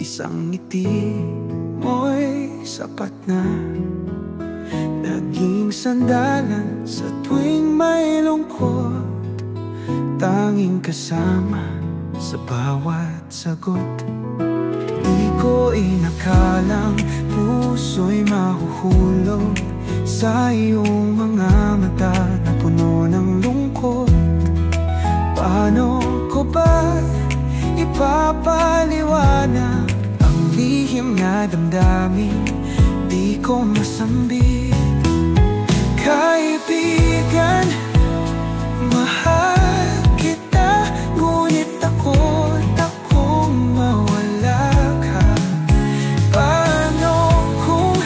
Isang ngiti mo'y sapat na, naging sandalan sa tuwing may lungkot, tanging kasama sa bawat sagot. Di ko inakalang puso'y mahuhulog sa iyong mga mata na puno ng lungkot. Paano ko ba ipapaliwanag ang lihim na damdamin di ko masambit? Kaibigan, mahal kita, ngunit takot akong mawala ka. Paano kung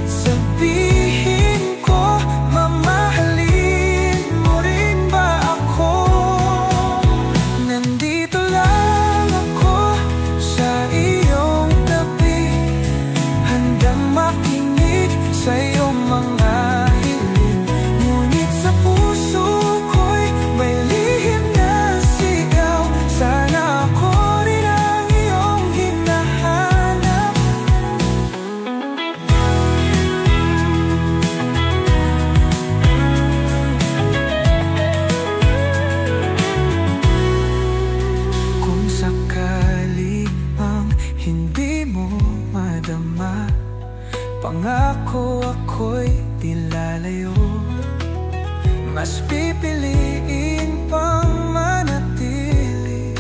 sabihin ko, mamahalin mo rin ba ako? Nandito lang ako sa iyong tabi, handang makinig sa iyong mga hiling. Ngunit sa puso ko'y may lihim na sigaw, sana ako rin ang iyong hinahanap. Kung sakali mang hindi mo madama, pangako ako'y di lalayo. Mas pipiliin pang manatili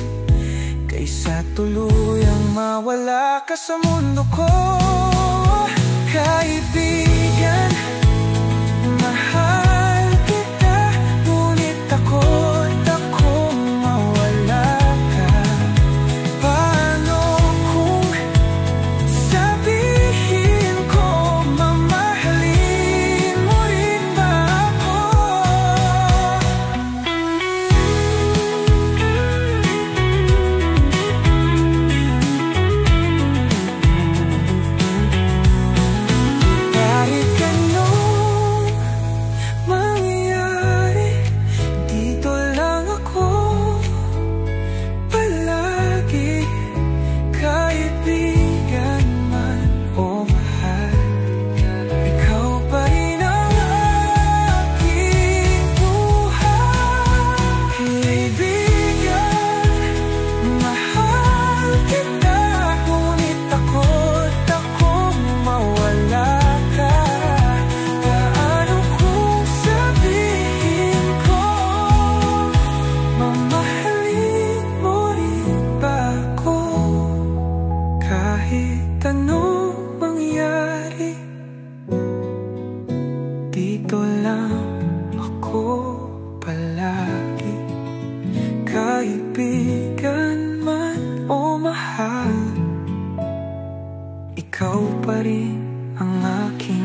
kaysa tuluyang mawala ka sa mundo ko. Kaibigan, mahal kita, ngunit takot akong mawala ka. Paano kung sabihin ko, mamahalin mo rin ba ako? Kahit anong mangyari, dito lang ako palagi. Kaibigan man o mahal, ikaw pa rin ang aking buhay. Kaibigan, mahal kita, ngunit takot akong mawala ka. Paano kung sabihin ko, mamahalin mo rin ba ako? Kahit anong mangyari, dito lang ako palagi. Kaibigan man o mahal, ikaw pa rin ang aking